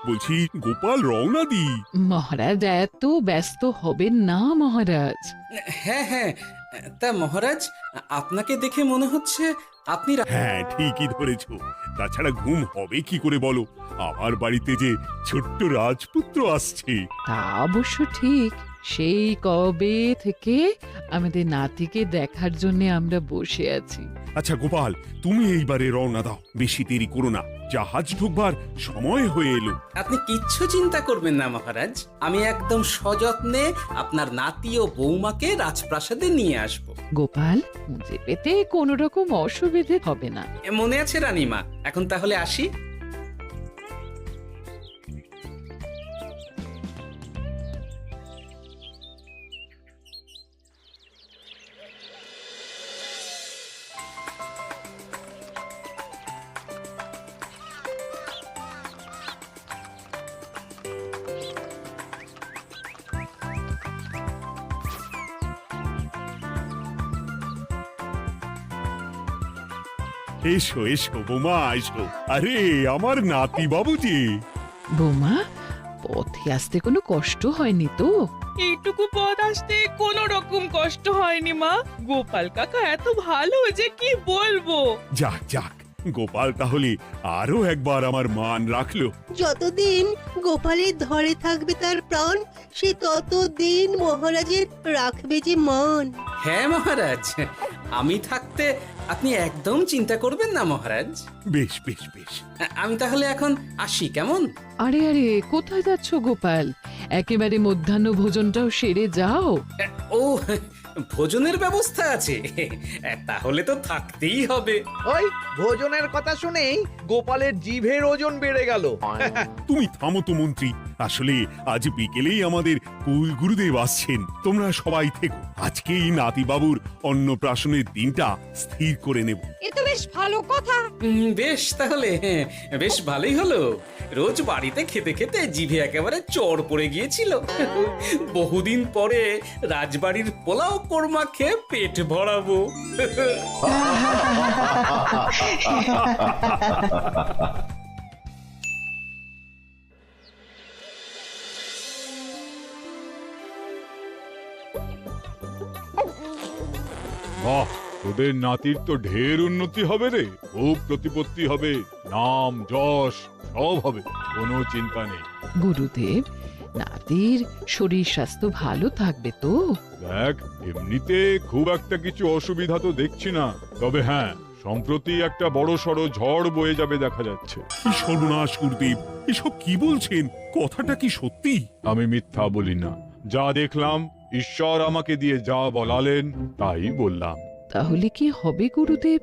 বলছি গোপাল রওনা দি। মহারাজ এত ব্যস্ত হবেন না মহারাজ। হ্যাঁ হ্যাঁ, তা মহারাজ, আপনাকে দেখে মনে হচ্ছে আপনি হ্যাঁ, ঠিকই ধরেছ। তাছাড়া ঘুম হবে কি করে বলো? আমার বাড়িতে যে ছোট্ট রাজপুত্র আসছে। তা অবশ্য ঠিক। সেই কবে থেকে আমাদের নাতিকে দেখার জন্য আমরা বসে আছি। আচ্ছা গোপাল, তুমি এইবারে রওনা দাও, বেশি দেরি করো না, জাহাজ ঢুকবার সময় হয়ে এলো। আপনি কিচ্ছু চিন্তা করবেন না মহারাজ, আমি একদম সযত্নে আপনার নাতি ও বৌমাকে রাজপ্রাসাদে নিয়ে আসব। গোপাল, খুঁজে পেতে কোনো রকম অসুবিধে হবে না। মনে আছে রানীমা? এখন তাহলে আসি। এসো এসো বোমা, এসো। আরে আমার নাতি বাবু যে। বৌমা, পথে আসতে কোনো কষ্ট হয়নি তো? এইটুকু পথ আসতে কোনো রকম কষ্ট হয়নি মা। গোপাল কাকা এত ভালো যে কি বলবো। যাক যাক, গোপাল তাহলে আরো একবার আমার মান রাখলো। যতদিন গোপালের ধরে থাকবে তার প্রাণ, সে ততদিন মহারাজের রাখবে যে মান। হ্যাঁ মহারাজ, আমি থাকতে আপনি একদম চিন্তা করবেন না মহারাজ। বেশ বেশ বেশ। আমি তাহলে এখন আসি, কেমন? আরে আরে, কোথায় যাচ্ছ গোপাল? একেবারে মধ্যাহ্ন ভোজনটাও সেরে যাও। ও, ভোজনের ব্যবস্থা আছে? তাহলে তো থাকতেই হবে। ওই ভোজনের কথা শুনেই গোপালের জিভের ওজন বেড়ে গেল। তুমি থামো তো মন্ত্রী, আসলে আজ বিকেলেই আমাদের কুল গুরুদেব আসছেন। তোমরা সবাই থেকো, আজকেই নাতিবাবুর অন্নপ্রাশনের দিনটা স্থির করে নেব। এ তো বেশ ভালো কথা। বেশ তাহলে, বেশ ভালোই হলো। রোজ বাড়িতে খেতে খেতে জিভে একেবারে চড় পড়ে গিয়েছিল। বহুদিন পরে রাজবাড়ির পোলাও কোরমা খেয়ে পেট ভরাবো। বাহ, তোদের নাতির তো ঢের উন্নতি হবে রে, খুব প্রতিপত্তি হবে, নাম যশ সব হবে, কোনো চিন্তা নেই। গুরুদেব, নাতির শরীর স্বাস্থ্য ভালো থাকবে তো? দেখ, এমনিতে খুব একটা কিছু অসুবিধা তো দেখছি না, তবে হ্যাঁ, সম্প্রতি একটা বড় সড় ঝড় বয়ে যাবে দেখা যাচ্ছে। কি সর্বনাশ গুরুদেব, এসব কি বলছেন? কথাটা কি সত্যি? আমি মিথ্যা বলি না, যা দেখলাম, ঈশ্বর আমাকে দিয়ে যা বলালেন তাই বললাম। তাহলে কি হবে গুরুদেব?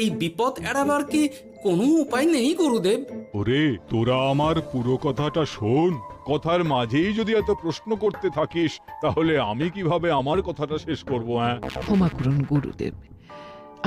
এই বিপদ এড়াবার কি কোনো উপায় নেই গুরুদেব? ওরে, তোরা আমার পুরো কথাটা শোন, কথার মাঝেই যদি এত প্রশ্ন করতে থাকিস তাহলে আমি কিভাবে আমার কথাটা শেষ করব? হ্যাঁ, ক্ষমা করুন গুরুদেব,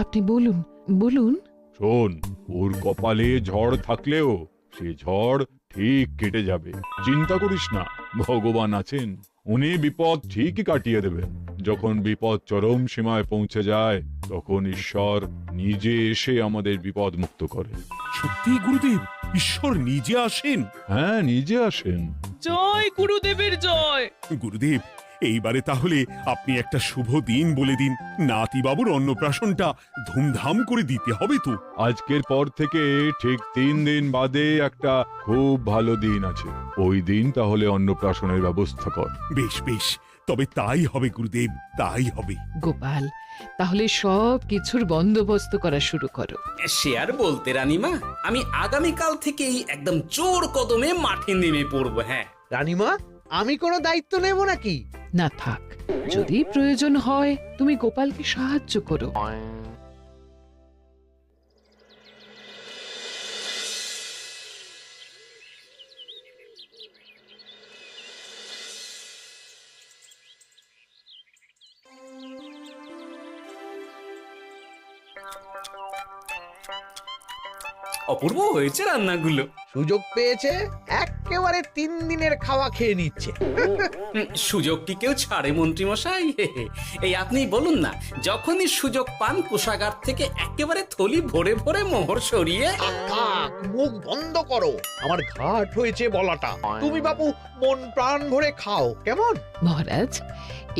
আপনি বলুন বলুন। শোন, ওর কপালে ঝড় থাকলেও সে ঝড় ঠিক কেটে যাবে, চিন্তা করিস না, ভগবান আছেন, উনি বিপদ ঠিকই কাটিয়ে দেবেন। যখন বিপদ চরম সীমায় পৌঁছে যায় তখন ঈশ্বর নিজে এসে আমাদের বিপদ মুক্ত করেন। সত্যি গুরুদেব, ঈশ্বর নিজে আসেন? হ্যাঁ, নিজে আসেন। জয় গুরুদেবের জয়। গুরুদেব, এইবারে তাহলে আপনি একটা শুভ দিন বলে দিন, নাতিবাবুর অন্নপ্রাশনটা ধুমধাম করে দিতে হবে তো। আজকের পর থেকে ঠিক 3 দিন বাদে একটা খুব ভালো দিন আছে, ওই দিন তাহলে অন্নপ্রাশনের ব্যবস্থা কর। বেশ বেশ, তবে তাই হবে গুরুদেব, তাই হবে। গোপাল, তাহলে সব কিছুর বন্দোবস্ত করা শুরু করো। সে আর বলতে রানীমা, আমি আগামীকাল থেকেই একদম জোর কদমে মাঠে নেমে পড়বো। হ্যাঁ রানীমা, আমি কোনো দায়িত্ব নেব নাকি? না থাক, যদি প্রয়োজন হয় তুমি গোপালকে সাহায্য করো। অপূর্ব হয়েছে রান্নাগুলো। সুযোগ পেয়েছে একেবারে 3 দিনের খাওয়া খেয়ে নিচ্ছে। সুযোগ কি কেউ ছাড়ে মন্ত্রী মশাই? এই আপনি বলুন না, যখনই সুযোগ পান কোষাগার থেকে একেবারে থলি ভরে ভরে মোহর সরিয়ে। থাক, মুখ বন্ধ করো, আমার ঘাট হয়েছে বলাটা। তুমি বাবু মন প্রাণ ভরে খাও, কেমন? মহারাজ,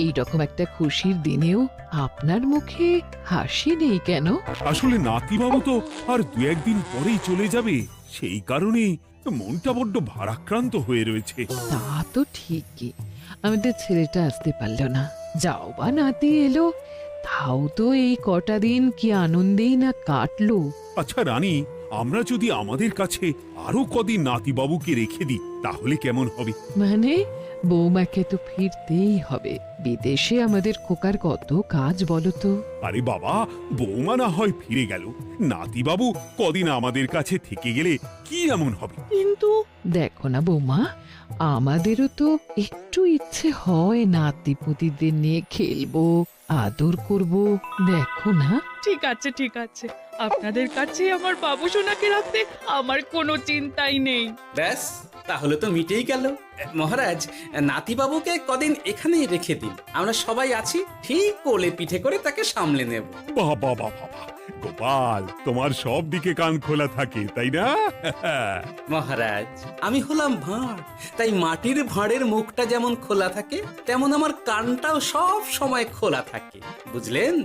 এইরকম একটা খুশির দিনেও আপনার মুখে হাসি নেই কেন? আসলে নাতিবাবু তো আর 2-1 দিন পরেই চলে যাবে, সেই কারণেই মনটা বড্ড ভারাক্রান্ত হয়ে রয়েছে। তা তো ঠিকই, আমাদের ছেলেটা আসতে পারলো না। যাও বা নাতি এলো, তাও তো এই কটা দিন কি আনন্দেই না কাটলো। আচ্ছা রানী, আমরা যদি আমাদের কাছে আরো কদিন নাতিবাবুকে রেখে দিই তাহলে কেমন হবে? মানে বৌমাকে তো ফিরতেই হবে, বিদেশে আমাদের খোকার কত কাজ বলো তো। আরে বাবা, বৌমা না হয় ফিরে গেল, নাতিবাবু কদিন আমাদের কাছে থেকে গেলে কি এমন হবে? কিন্তু দেখো না বৌমা, আমাদেরও তো একটু ইচ্ছে হয় নাতিপুতিদের নিয়ে খেলবো, আদর করব। দেখো না। ঠিক আছে ঠিক আছে, আপনাদের কাছে আমার বাবু সোনাকে রাখতে আমার কোনো চিন্তাই নেই। ব্যাস, তাহলে তো মিটেই গেল। মহারাজ, নাতিবাবুকে কদিন এখানেই রেখে দিন, আমরা সবাই আছি, ঠিক কোলে পিঠে করে তাকে সামলে নেব। বাবা বাবা বাবা, গোপাল তোমার সব দিকে কান খোলা থাকে তাই না? মহারাজ, আমি হলাম ভাঁড়, তাই মাটির ভাঁড়ের মুখটা যেমন খোলা থাকে তেমন আমার কানটাও সব সময় খোলা থাকে, বুঝলেন?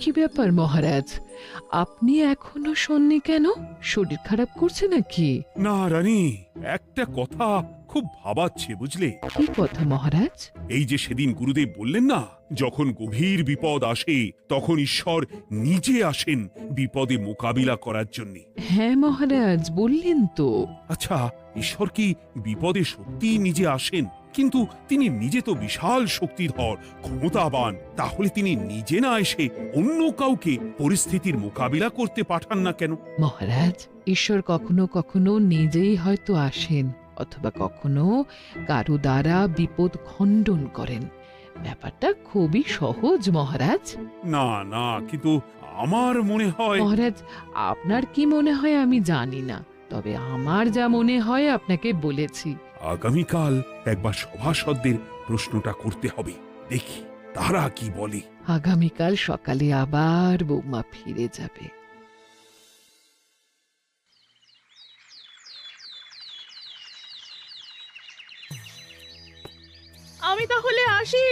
কি ব্যাপার মহারাজ, আপনি এখনো শোননি কেন? শরীর খারাপ করছে নাকি? না রানী, একটা কথা খুব ভাবাচ্ছে বুঝলে। কি কথা মহারাজ? এই যে সেদিন গুরুদেব বললেন না, যখন গভীর বিপদ আসে তখন ঈশ্বর নিজে আসেন বিপদে মোকাবিলা করার জন্য। হ্যাঁ মহারাজ, বললেন তো। আচ্ছা, ঈশ্বর কি বিপদে সত্যিই নিজে আসেন? কিন্তু তিনি নিজে তো বিশাল শক্তিধর, ক্ষমতাবান, তাহলে তিনি নিজে না এসে অন্য কাউকে পরিস্থিতির মোকাবিলা করতে পাঠান না কেন? মহারাজ, ঈশ্বর কখনো কখনো নিজেই হয়তো আসেন, অথবা কখনো কারো দ্বারা বিপদ খণ্ডন করেন। ব্যাপারটা খুবই সহজ মহারাজ। না না, কিন্তু আমার মনে হয়। মহারাজ, আপনার কি মনে হয় আমি জানি না, তবে আমার যা মনে হয় আপনাকে বলেছি। আগামীকাল একবার সভাসদদের প্রশ্নটা করতে হবে, দেখি তারা কি বলে। আগামীকাল সকালে আবার বৌমা ফিরে যাবে। আমি তাহলে আসি,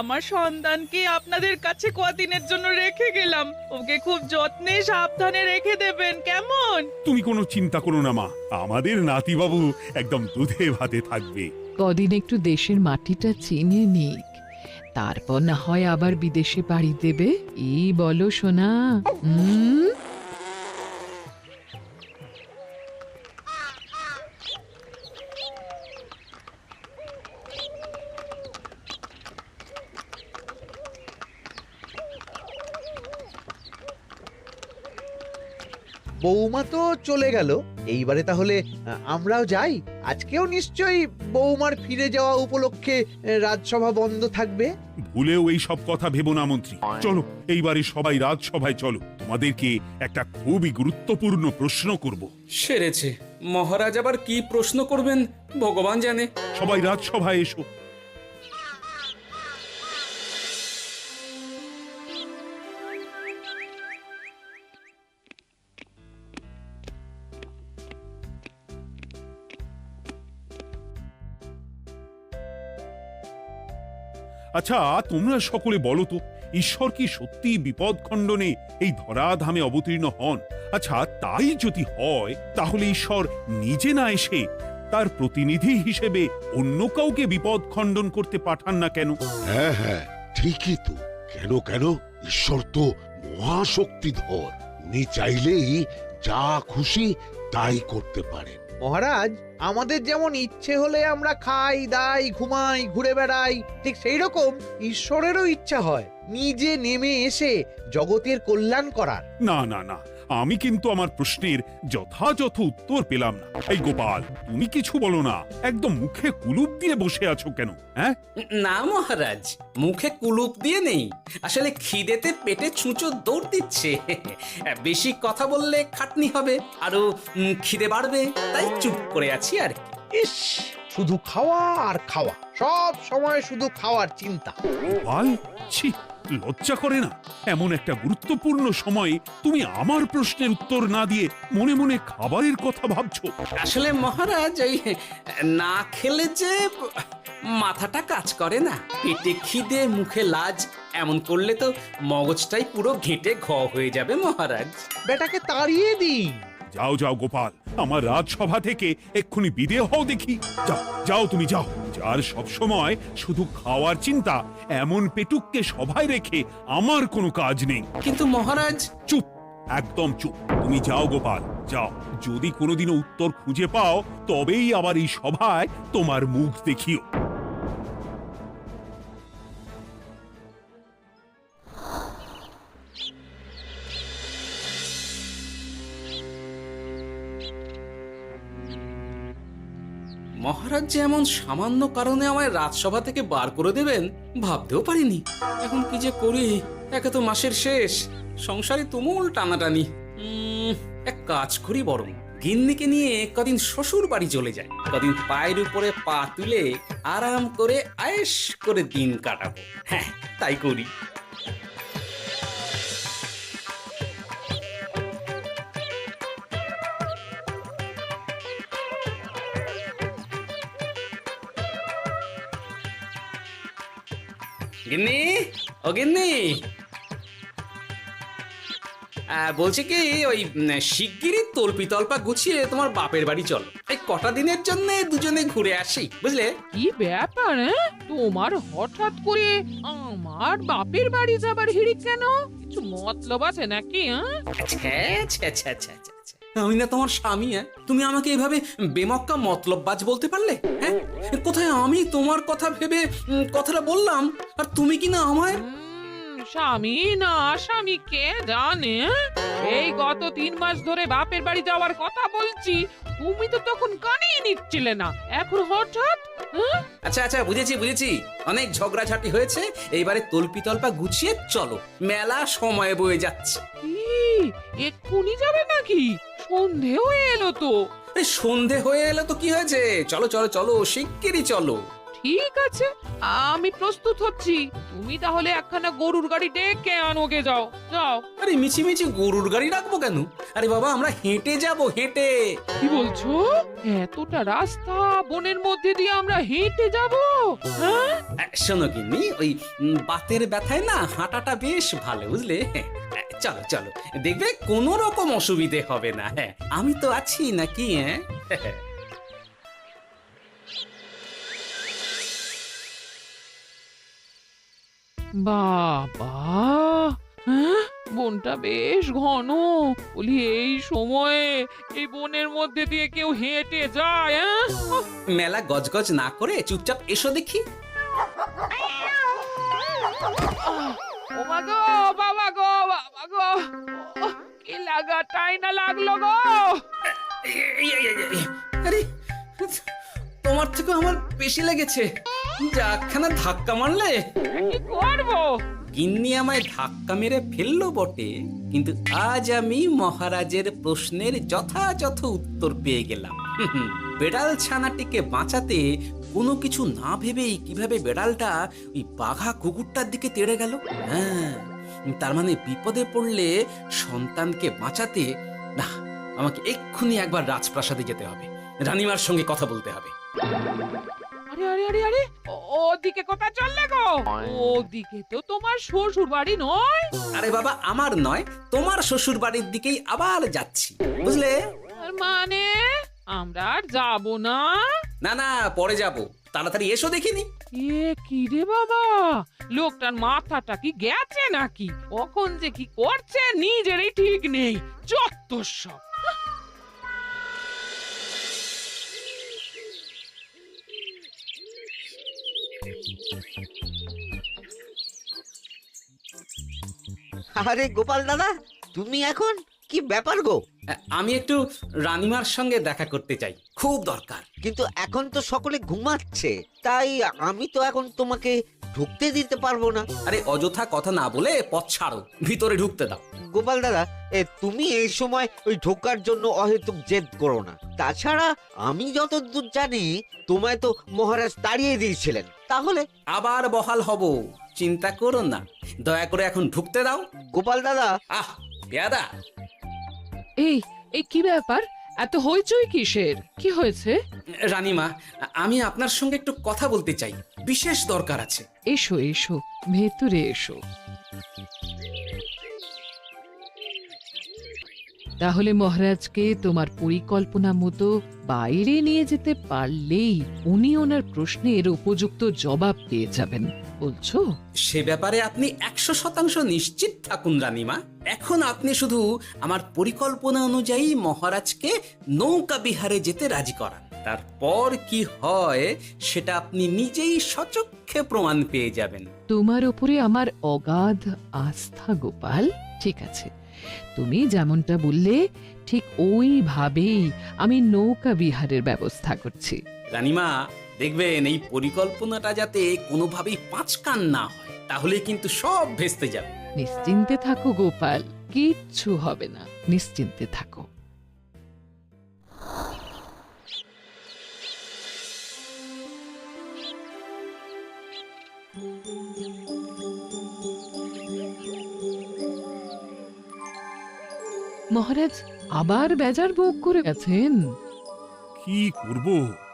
আমার সন্তানকে আপনাদের কাছে কদিনের জন্য রেখে গেলাম, ওকে খুব যত্নে সাবধানে রেখে দেবেন, কেমন? তুমি কোনো চিন্তা করো না মা, আমাদের নাতিবাবু একদম দুধে ভাতে থাকবে। কদিন একটু দেশের মাটিটা চিনে নিক, তারপর না হয় আবার বিদেশে পাড়ি দেবে। এই বলো সোনা। বৌমা তো চলে গেল, এইবারে তাহলে আমরাও যাই। আজকেও নিশ্চয়ই বৌমার ফিরে যাওয়া উপলক্ষে রাজসভা বন্ধ থাকবে। ভুলেও এই সব কথা ভেবো না মন্ত্রী, চলো এইবারে সবাই রাজসভায় চলো, তোমাদেরকে একটা খুবই গুরুত্বপূর্ণ প্রশ্ন করব। সেরেছে, মহারাজ আবার কি প্রশ্ন করবেন ভগবান জানে। সবাই রাজসভায় এসো। আচ্ছা, তোমরা সকলে বলো তো, ঈশ্বর কি সত্যি বিপদ খণ্ডনে এই ধরাধামে অবতীর্ণ হন? আচ্ছা, তাই যদি হয় তাহলে ঈশ্বর নিজে না এসে তার প্রতিনিধি হিসেবে অন্য কাউকে বিপদ খণ্ডন করতে পাঠান না কেন? হ্যাঁ হ্যাঁ, ঠিকই তো। কেন কেন, ঈশ্বর তো মহাশক্তিধর, উনি চাইলেই যা খুশি তাই করতে পারেন। মহারাজ, আমাদের যেমন ইচ্ছে হলে আমরা খাই দাই ঘুমাই ঘুরে বেড়াই, ঠিক সেই রকম ঈশ্বরেরও ইচ্ছা হয় নিজে নেমে এসে জগতের কল্যাণ করার। না না না, আমি কিন্তু আমার প্রশ্নের যথাযথ উত্তর পেলাম না। এই গোপাল, তুমি কিছু বলো না, একদম মুখে কুলুপ দিয়ে বসে আছো কেন? হ্যাঁ, না মহারাজ, মুখে কুলুপ দিয়ে নেই, আসলে খিদেতে পেটে ছুঁচো দৌড় দিচ্ছে। বেশি কথা বললে খাটনি হবে, আরো খিদে বাড়বে, তাই চুপ করে আছি আর কি। ইস, শুধু খাওয়া আর খাওয়া, সব সময় শুধু খাওয়ার চিন্তা। গোপাল, ছি, লজ্জা করে না? এমন একটা গুরুত্বপূর্ণ সময়ে তুমি আমার প্রশ্নের উত্তর না দিয়ে মনে মনে খাবারের কথা ভাবছো। আসলে মহারাজ, ওই না খেলে যে মাথাটা কাজ করে না, পেটে খিদে মুখে লাজ, এমন করলে তো মগজটাই পুরো ঘেঁটে ঘ হয়ে যাবে মহারাজ। বেটাকে তাড়িয়ে দিন। যাও যাও গোপাল, আমার রাজসভা থেকে এক্ষুনি বিদেয় হও দেখি। যাও যাও, তুমি যাও। যার সব সময় শুধু খাওয়ার চিন্তা, এমন পেটুককে সভায় রেখে আমার কোনো কাজ নেই। কিন্তু মহারাজ, চুপ, একদম চুপ। তুমি যাও গোপাল, যাও। যদি কোনোদিনও উত্তর খুঁজে পাও, তবেই আবার এই সভায় তোমার মুখ দেখিও। মহারাজ যে এমন সামান্য কারণে আমায় রাজসভা থেকে বার করে দেবেন ভাবতেও পারিনি। এখন কি যে করি, একে তো মাসের শেষ, সংসারে তুমুল টানাটানি। এক কাজ করি বরং, গিন্নিকে নিয়ে কদিন শ্বশুর বাড়ি চলে যায়, কদিন পায়ের উপরে পা তুলে আরাম করে আয়েশ করে দিন কাটাবো। হ্যাঁ, তাই করি। গিন্নি, ও গিন্নি, বলছি কি, ওই শিগগিরই তল্পি তল্পা গুছিয়ে তোমার বাপের বাড়ি চল। এই কটা দিনের জন্য দুজনে ঘুরে আসি, বুঝলে? কি ব্যাপার? তোমার হঠাৎ করে আমার বাপের বাড়ি যাবার হিড়িক কেন? কিছু মতলব আছে নাকি? আমি না তোমার স্বামী? তুমি আমাকে এভাবে বেমক্কা মতলববাজ বলতে পারলে? হ্যাঁ, কোথায় আমি তোমার কথা ভেবে কথাটা বললাম, আর তুমি কি না আমায় স্বামী না স্বামী কে জানে? এই গত 3 মাস ধরে বাপের বাড়ি যাওয়ার কথা বলছি, তুমি তো তখন কানেই নিচ্ছিলে না, এখন হঠাৎ? আচ্ছা আচ্ছা, বুঝেছি বুঝেছি, অনেক ঝগড়াঝাটি হয়েছে, এইবারে তল্পি তল্পা গুছিয়ে চলো, মেলা সময় বয়ে যাচ্ছে। কি এক্ষুনি যাবে নাকি? সন্ধে হয়ে এলো তো। সন্ধে হয়ে এলো তো কি হয়েছে, চলো চলো চলো, শিগগিরই চলো। ঠিক আছে, আমি প্রস্তুত হচ্ছি। তুমি তাহলে একখানা গরুর গাড়ি ডেকে আনোগে, যাও যাও। আরে মিছিমিছি গরুর গাড়ি রাখবো কেন? আরে বাবা, আমরা হেঁটে যাবো, হেঁটে। কি বলছো? এতটা রাস্তা বনের মধ্যে দিয়ে আমরা হেঁটে যাব? হ্যাঁ, শোনো গিন্নি, ওই বাতের ব্যথায় না হাঁটাটা বেশ ভালো, বুঝলে? চলো চলো, দেখবে কোনো রকম অসুবিধে হবে না। হ্যাঁ, আমি তো আছি নাকি? হ্যাঁ, বাবা, হ্যাঁ, বনটা বেশ ঘন। বলি, এই সময়ে এই বনের মধ্যে দিয়ে কেউ হেঁটে যায়? মেলা গজগজ না করে চুপচাপ এসো দেখি। ও মা গো, বাবা গো, বাবা গো, কি লাগাটাই না লাগলো গো। আরে, তোমার থেকে আমার বেশি লেগেছে, যাখানা ধাক্কা মারলে। কি করবো? গিন্নি আমায় ধাক্কা মেরে ফেললো বটে, কিন্তু আজ আমি মহারাজের প্রশ্নের যথাযথ উত্তর পেয়ে গেলাম। বেড়াল ছানাটিকে বাঁচাতে কোনো কিছু না ভেবেই কিভাবে বেড়ালটা ওই বাঘা কুকুরটার দিকে তেড়ে গেল। হ্যাঁ, তার মানে বিপদে পড়লে সন্তানকে বাঁচাতে না, আমাকে এক্ষুনি একবার রাজপ্রাসাদে যেতে হবে, রানীমার সঙ্গে কথা বলতে হবে। আরে আরে আরে আরে, ওদিকে কোথায় চললে গো? ওদিকে তো তোমার শ্বশুর বাড়ি নয়? আরে বাবা, আমার নয়, তোমার শ্বশুর বাড়ির দিকেই আবার যাচ্ছি, বুঝলে? আর মানে আমরা আর যাবো না? না না, পরে যাব, তাড়াতাড়ি এসো দেখিনি। এ কি রে বাবা, লোকটার মাথাটা কি গেছে নাকি? কখন যে কি করছে নিজেরই ঠিক নেই, চত্বর সব। আরে গোপাল দাদা, তুমি এখন কি ব্যাপার গো? আমি একটু রানীমার সঙ্গে দেখা করতে চাই, খুব দরকার। কিন্তু এখন তো সকলে ঘুমাচ্ছে, তাই আমি তো এখন তোমাকে ঢুকতে দিতে পারবো না। আরে অযথা কথা না বলে পথ ছাড়ো, ভিতরে ঢুকতে দাও। গোপাল দাদা, তুমি এই সময় ওই ঢোকার জন্য অহেতুক জেদ করো না। তাছাড়া আমি যতদূর জানি তোমায় তো মহারাজ তাড়িয়ে দিয়েছিলেন। তাহলে আবার বহাল হব, চিন্তা করো না। দয়া করে এখন ঢুকতে দাও। গোপাল দাদা, আহ পেয়াদা, এই এই কি ব্যাপার? এত হইচই কিসের? কি হয়েছে? রানীমা, আমি আপনার সঙ্গে একটু কথা বলতে চাই, বিশেষ দরকার আছে। এসো এসো, ভেতরে এসো। তাহলে মহারাজকে তোমার পরিকল্পনা মতো বাইরে নিয়ে যেতে পারলেই উনি ওনার প্রশ্নের উপযুক্ত জবাব পেয়ে যাবেন, বলছো? সে ব্যাপারে আপনি 100% নিশ্চিত থাকুন রানীমা। এখন আপনি শুধু আমার পরিকল্পনা অনুযায়ী মহারাজকে নৌকা বিহারে যেতে রাজি করান। তারপর কি হয় সেটা আপনি নিজেই সচক্ষে প্রমাণ পেয়ে যাবেন। তোমার উপরে আমার অগাধ আস্থা গোপাল। ঠিক আছে, তুমি যেমনটা বললে ঠিক ওইভাবেই আমি নৌকা বিহারের ব্যবস্থা করছি। রানীমা, দেখবেন এই পরিকল্পনাটা যাতে কোনোভাবেই পাঁচকান না হয়, তাহলে কিন্তু সব ভেস্তে যাবে। নিশ্চিন্তে থাকো গোপাল, কিচ্ছু হবে না, নিশ্চিন্তে থাকো। মহারাজ আবার বেজার ভোগ করে গেছেন। কি করব,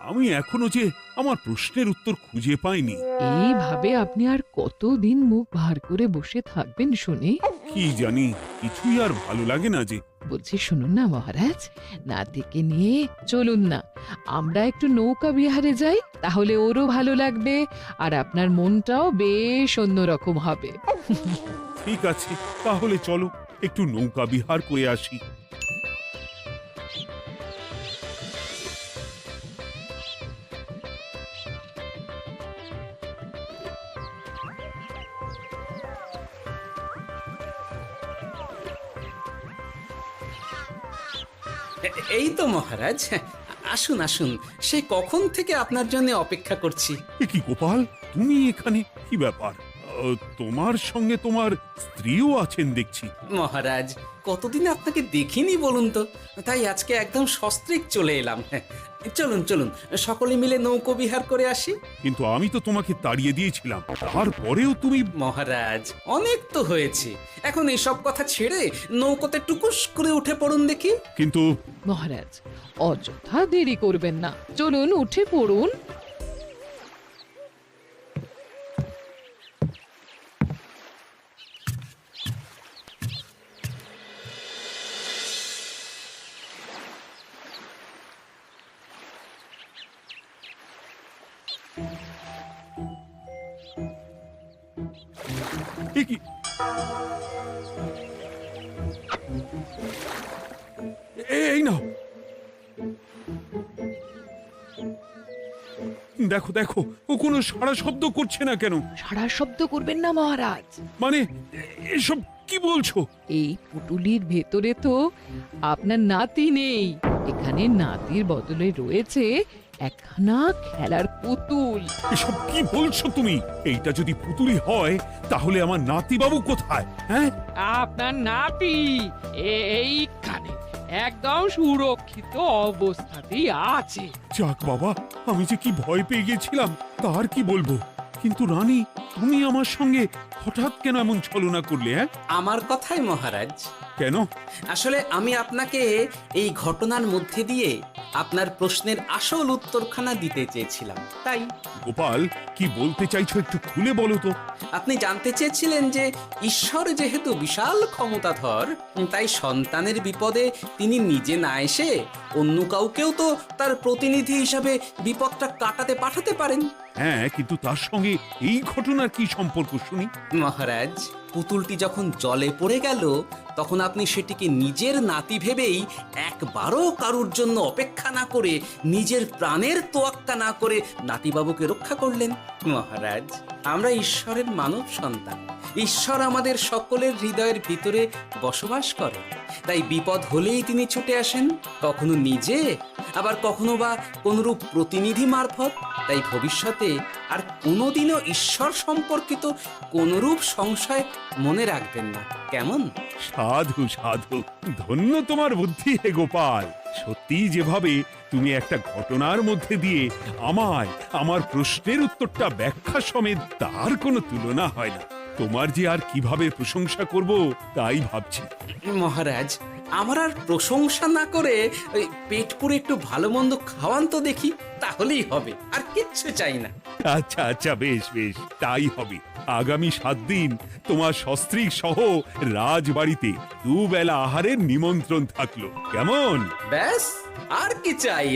আমি এখনো যে আমার প্রশ্নের উত্তর খুঁজে পাইনি। এইভাবে আপনি আর কতদিন মুখ ভার করে বসে থাকবেন শুনে? কি জানি, কিছুই আর ভালো লাগে না যে। বলছি শুনুন না মহারাজ, নাতিকে নিয়ে চলুন না, আমরা একটু নৌকা বিহারে যাই, তাহলে ওরও ভালো লাগবে আর আপনার মনটাও বেশ অন্যরকম হবে। ঠিক আছে, তাহলে চলো একটু নৌকা বিহার করে আসি। এই তো মহারাজ, আসুন আসুন, সে কখন থেকে আপনার জন্য অপেক্ষা করছি। এ কি গোপাল, তুমি এখানে? কি ব্যাপার? তোমার সঙ্গে তোমার স্ত্রীও আছেন দেখছি। মহারাজ, কতদিন আপনাকে দেখিনি বলুন তো, তাই আজকে একদম সস্ত্রীক চলে এলাম। চলুন চলুন, সকলে মিলে নৌকো বিহার করে আসি। কিন্তু আমি তো তোমাকে তাড়িয়ে দিয়েছিলাম, তারপরেও তুমি। মহারাজ, অনেক তো হয়েছে, এখন এসব কথা ছেড়ে নৌকোতে টুকুস করে উঠে পড়ুন দেখি। কিন্তু মহারাজ অযথা দেরি করবেন না, চলুন উঠে পড়ুন। এ কি? এই নাও, দেখো দেখো, ও কোনো সাড়া শব্দ করছে না কেন? সারা শব্দ করবেন না মহারাজ। মানে এসব কি বলছো? এই পুটুলির ভেতরে তো আপনার নাতি নেই, এখানে নাতির বদলে রয়েছে একখানা খেলার পুতুল। এসব কি বলছো তুমি? এইটা যদি পুতুলি হয় তাহলে আমার নাতিবাবু কোথায়? হ্যাঁ, আপনার নাতি এইখানে একদম সুরক্ষিত অবস্থাতেই আছে। যাক বাবা, আমি যে কি ভয় পেয়ে গেছিলাম তার কি বলবো। কিন্তু রানী, তুমি আমার সঙ্গে হঠাৎ কেন এমন ছলনা করলে? হ্যাঁ, আমার কথাই মহারাজ। কেন? আসলে আমি আপনাকে এই ঘটনার মধ্যে দিয়ে আপনার প্রশ্নের আসল উত্তরখানা দিতে চেয়েছিলাম, তাই। গোপাল, কি বলতে চাইছো একটু খুলে বলো তো। আপনি জানতে চেয়েছিলেন যে ঈশ্বর যেহেতু বিশাল ক্ষমতাধর, তাই সন্তানের বিপদে তিনি নিজে না এসে অন্য কাউকেও তো তার প্রতিনিধি হিসাবে বিপদটা কাটাতে পাঠাতে পারেন। হ্যাঁ, কিন্তু তার সঙ্গে এই ঘটনার কি সম্পর্ক শুনি? মহারাজ, পুতুলটি যখন জলে পড়ে গেল তখন আপনি সেটিকে নিজের নাতি ভেবেই একবারও কারুর জন্য অপেক্ষা না করে নিজের প্রাণের তোয়াক্কা না করে নাতিবাবুকে রক্ষা করলেন। মহারাজ, আমরা ঈশ্বরের মানব সন্তান। ঈশ্বর আমাদের সকলের হৃদয়ের ভিতরে বসবাস করে, তাই বিপদ হলেই তিনি ছুটে আসেন, কখনো নিজে, আবার কখনো বা কোনরূপ প্রতিনিধি মারফত। তাই ভবিষ্যতে আর কোনোদিনও ঈশ্বর সম্পর্কিত কোনরূপ সংশয় মনে রাখবেন না, কেমন? সাধু সাধু, ধন্য তোমার বুদ্ধি হে গোপাল। সত্যি যেভাবে তুমি একটা ঘটনার মধ্যে দিয়ে আমায় আমার প্রশ্নের উত্তরটা ব্যাখ্যা সমেত, তার কোনো তুলনা হয় না। তোমার যে আর কিভাবে প্রশংসা করব তাই ভাবছি। মহারাজ, আমার আর প্রশংসা না করে ওই পেট পুরে একটু ভালো মন্দ খাওয়ান তো দেখি, তাহলেই হবে, আর কিচ্ছু চাই না। আচ্ছা আচ্ছা, বেশ বেশ, তাই হবে। আগামী 7 দিন তোমার সস্ত্রীক সহ রাজবাড়িতে দুবেলা আহারের নিমন্ত্রণ থাকলো, কেমন? ব্যাস, আর কি চাই?